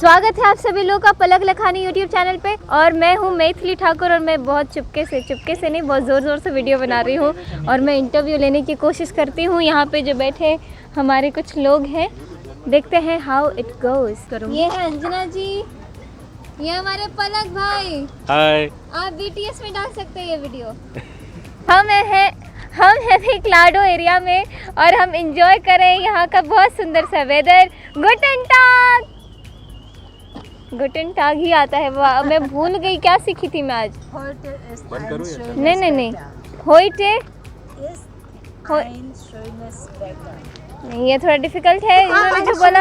स्वागत है आप सभी लोगों का पलक लखानी यूट्यूब चैनल पे। और मैं हूँ मैथिली ठाकुर और मैं बहुत चुपके से नहीं, बहुत ज़ोर से वीडियो बना रही हूँ और मैं इंटरव्यू लेने की कोशिश करती हूँ। यहाँ पे जो बैठे हमारे कुछ लोग हैं, देखते हैं हाउ इट गोज। ये है अंजना जी, ये हमारे पलक भाई। हाय। आप BTS में डाल सकते हैं ये वीडियो। हम हैं भी क्लाडो एरिया में और हम इंजॉय कर रहे हैं यहाँ का बहुत सुंदर सा वेदर। गुटन टाग ही आता है। मैं भूल गई क्या सीखी थी मैं आज। नहीं होइटे नहीं, ये थोड़ा डिफिकल्ट है। इन्होंने जो बोला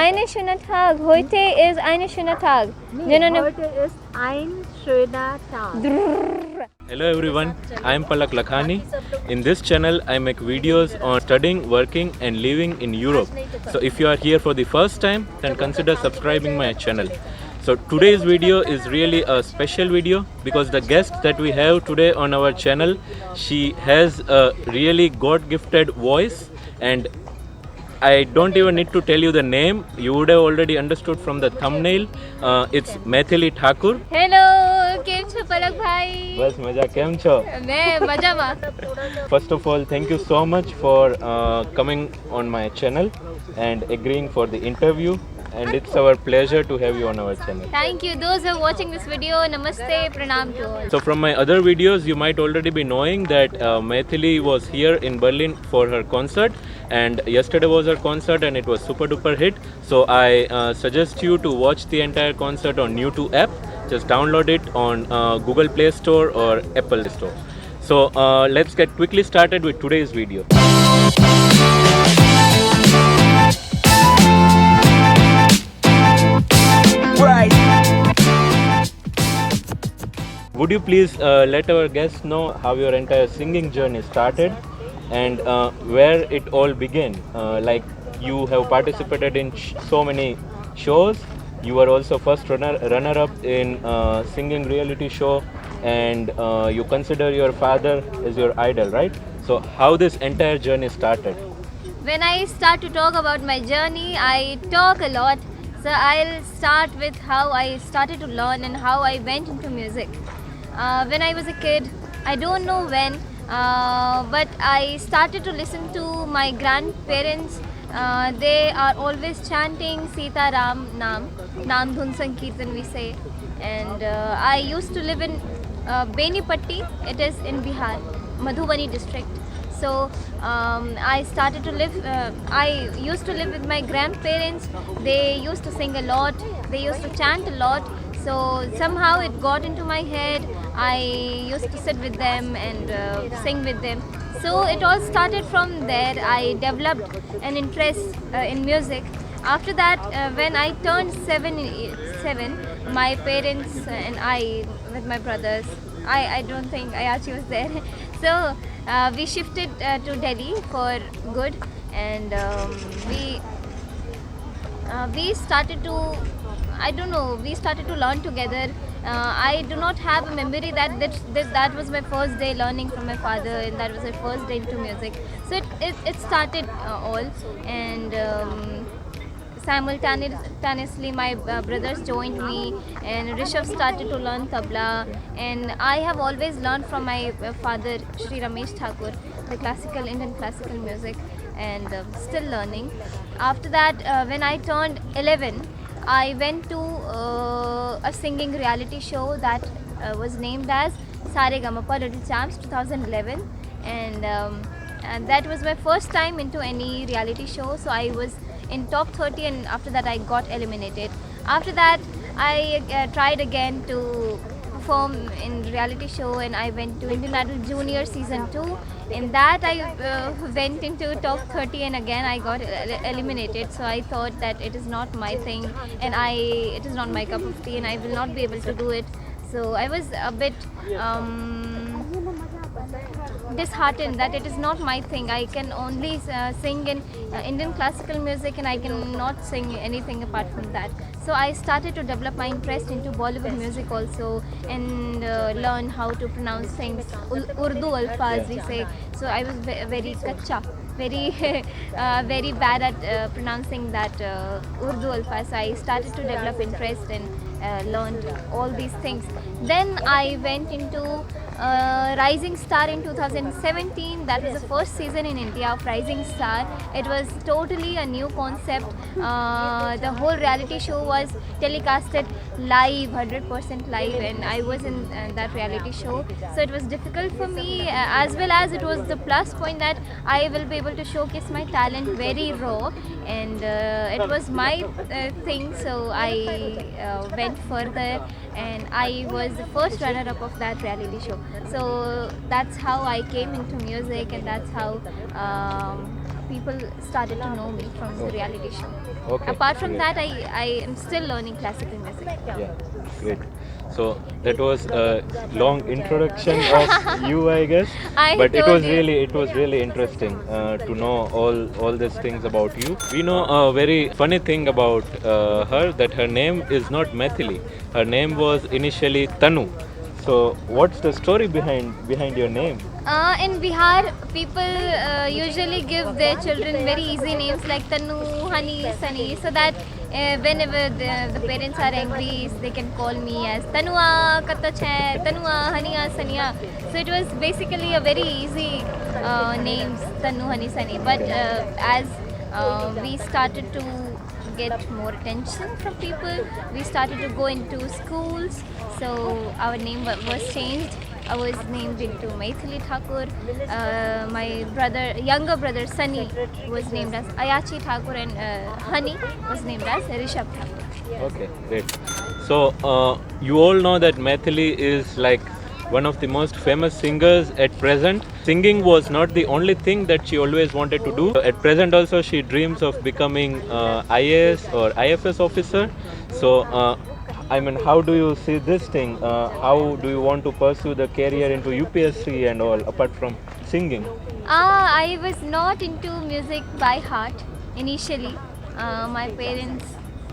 eine schöner Tag, heute ist ein schöner Tag, जिन्होंने Hello everyone, I am Palak Lakhani. In this channel I make videos on studying, working and living in Europe. So if you are here for the first time, then consider subscribing my channel. So today's video is really a special video because the guest that we have today on our channel, she has a really God gifted voice, and I don't even need to tell you the name. You would have already understood from the thumbnail. It's Maithili Thakur. Hello, કેમ છો પલક ભાઈ? બસ મજા, કેમ છો? मैं મજામાં. First of all, thank you so much for coming on my channel and agreeing for the interview. And it's our pleasure to have you on our channel. Thank you. Those who are watching this video, namaste, pranam to all. So from my other videos, you might already be knowing that Maithili was here in Berlin for her concert, and yesterday was her concert and it was super duper hit. So I suggest you to watch the entire concert on U2 app. Just download it on Google Play Store or Apple Store. So let's get quickly started with today's video. Would you please let our guests know how your entire singing journey started and where it all began? Like you have participated in so many shows. You were also first runner-up in singing reality show, and you consider your father as your idol, right? So how this entire journey started? When I start to talk about my journey, I talk a lot. So I'll start with how I started to learn and how I went into music. When I was a kid, I don't know when, but I started to listen to my grandparents. They are always chanting Sita Ram Nam Dhun Sankirtan we say. And I used to live in Benipatti. It is in Bihar, Madhubani district. So I started to live, I used to live with my grandparents. They used to sing a lot, they used to chant a lot. So somehow it got into my head. I used to sit with them and sing with them. So it all started from there. I developed an interest in music. After that, when I turned seven, my parents and I, with my brothers, I don't think Ayachi was there. So we shifted to Delhi for good, and we started to, I don't know, we started to learn together. I do not have a memory that was my first day learning from my father, and that was my first day into music. So it started all, and simultaneously my brothers joined me, and Rishabh started to learn tabla, and I have always learned from my father Shri Ramesh Thakur the classical Indian classical music, and still learning. After that, when I turned 11, I went to a singing reality show that was named as Saregamapa Little Champs 2011, and that was my first time into any reality show. So I was in top 30, and after that I got eliminated. After that I tried again to perform in reality show, and I went to Indian Idol Junior season 2. In that I went into top 30, and again I got eliminated. So I thought that it is not my thing, and it is not my cup of tea, and I will not be able to do it. So I was a bit disheartened that it is not my thing. I can only sing in Indian classical music, and I cannot sing anything apart from that. So I started to develop my interest into Bollywood music also, and learn how to pronounce things, Urdu alfaz we say. So I was very kacha. very very bad at pronouncing that Urdu alpha. So I started to develop interest and learned all these things. Then I went into Rising Star in 2017. That was the first season in India of Rising Star. It was totally a new concept. The whole reality show was telecasted live, 100% live, and I was in that reality show. So it was difficult for me, as well as it was the plus point that I will be able to showcase my talent very raw, and it was my thing. So I went further, and I was the first runner-up of that reality show. So that's how I came into music, and that's how people started to know me from the reality show. Okay, Apart from great. that, I am still learning classical music. Yeah, great. So that was a long introduction of you, I guess. I But told you. it was really interesting to know all these things about you. We know a very funny thing about her, that her name is not Maithili. Her name was initially Tanu. So what's the story behind your name? In Bihar, people usually give their children very easy names like Tanu, Hani, Sunny, so that whenever the parents are angry, they can call me as Tanua, Katach, Tanua, Hania, Sania. So it was basically a very easy names, Tanu, Hani, Sunny. But as we started to get more attention from people, we started to go into schools. So our name was changed. I was named into Maithili Thakur. My younger brother Sunny was named as Ayachi Thakur, and Hani was named as Rishabh Thakur. Okay, great. So you all know that Maithili is like one of the most famous singers at present. Singing was not the only thing that she always wanted to do. At present also she dreams of becoming IAS or IFS officer. So I mean, how do you see this thing? How do you want to pursue the career into UPSC and all, apart from singing? I was not into music by heart initially. My parents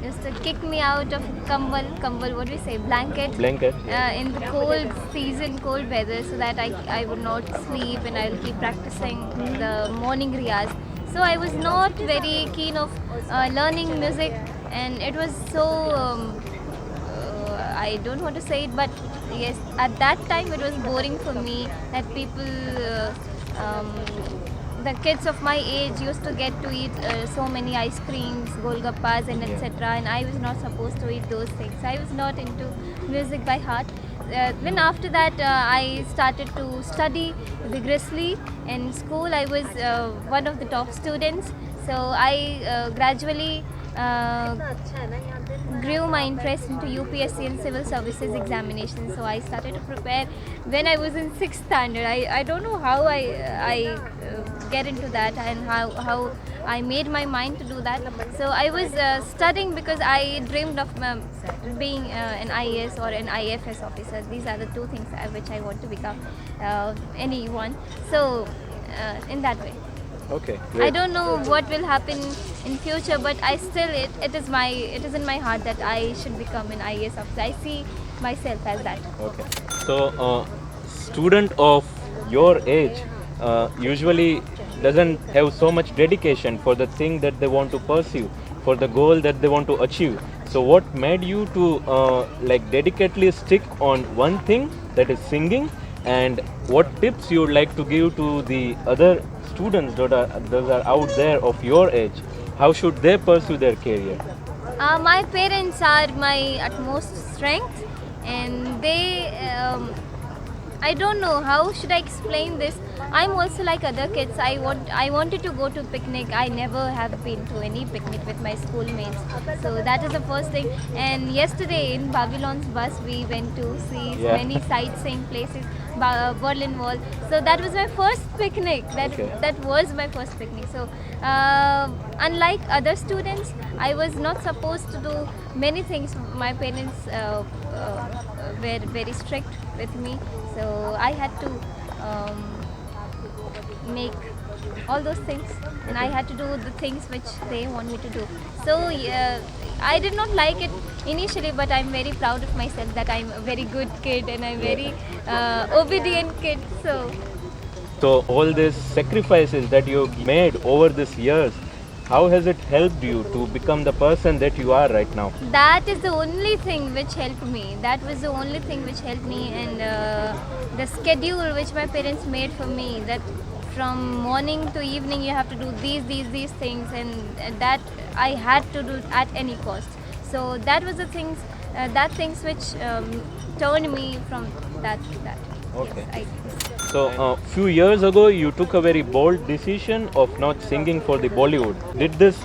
used to kick me out of kambal, what do we say, blanket, Blanket. in the cold season, cold weather, so that I would not sleep and I will keep practicing the morning riyaz. So I was not very keen of learning music, and it was so I don't want to say it, but yes, at that time it was boring for me that people, the kids of my age used to get to eat so many ice creams, golgappas, and etc. And I was not supposed to eat those things. I was not into music by heart. Then after that, I started to study vigorously in school. I was one of the top students. So I gradually grew my interest into UPSC and civil services examinations. So I started to prepare when I was in 6th standard. I don't know how I get into that, and how I made my mind to do that. So I was studying because I dreamed of being an IAS or an IFS officer. These are the two things which I want to become, anyone. So in that way. Okay, I great. don't know what will happen in future, but I still it is in my heart that I should become an IAS officer. I see myself as that. Okay. So, student of your age usually doesn't have so much dedication for the thing that they want to pursue, for the goal that they want to achieve. So, what made you to like dedicatedly stick on one thing, that is singing, and what tips you would like to give to the other students that are out there of your age? How should they pursue their career? My parents are my utmost strength, and they. I don't know how should I explain this. I'm also like other kids. I wanted to go to picnic. I never have been to any picnic with my schoolmates. So that is the first thing. And yesterday in Babylon's bus we went to see Yeah. many sightseeing places, Berlin Wall. So that was my first picnic. Okay. That was my first picnic. So unlike other students, I was not supposed to do many things. My parents were very strict with me, so I had to make all those things, and I had to do the things which they want me to do. So I did not like it initially, but I'm very proud of myself that I'm a very good kid and I'm very obedient kid. So So all these sacrifices that you made over these years, how has it helped you to become the person that you are right now? That is the only thing which helped me. That was the only thing which helped me, and the schedule which my parents made for me, that from morning to evening you have to do these things, and that I had to do at any cost. So that was the things, that things which turned me from that to that. Okay. Yes, So a few years ago, you took a very bold decision of not singing for the Bollywood. Did this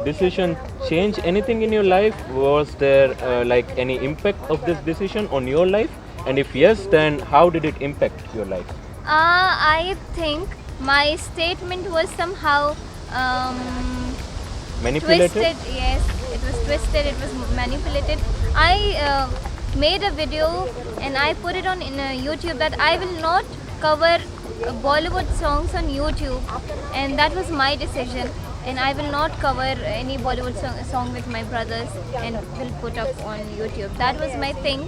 decision change anything in your life? Was there like any impact of this decision on your life? And if yes, then how did it impact your life? I think my statement was somehow Manipulated? twisted. Yes, it was twisted, it was manipulated. I made a video and I put it on in YouTube that I will not cover Bollywood songs on YouTube, and that was my decision, and I will not cover any Bollywood song with my brothers and will put up on YouTube. That was my thing,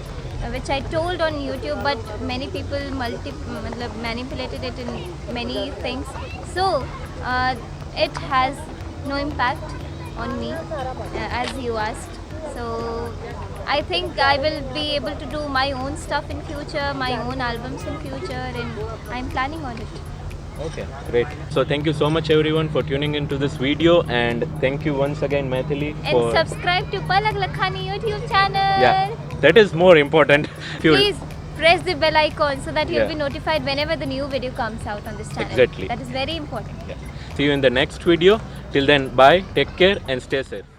which I told on YouTube, but many people manipulated it in many things. So it has no impact on me, as you asked. So I think I will be able to do my own stuff in future, my own albums in future, and I'm planning on it. Okay, great. So thank you so much everyone for tuning into this video, and thank you once again Maithili And for subscribe to Palak Lakhani YouTube channel. Yeah, that is more important. Please press the bell icon so that you'll Yeah. be notified whenever the new video comes out on this channel. Exactly. That is very important. Yeah. See you in the next video. Till then, bye, take care and stay safe.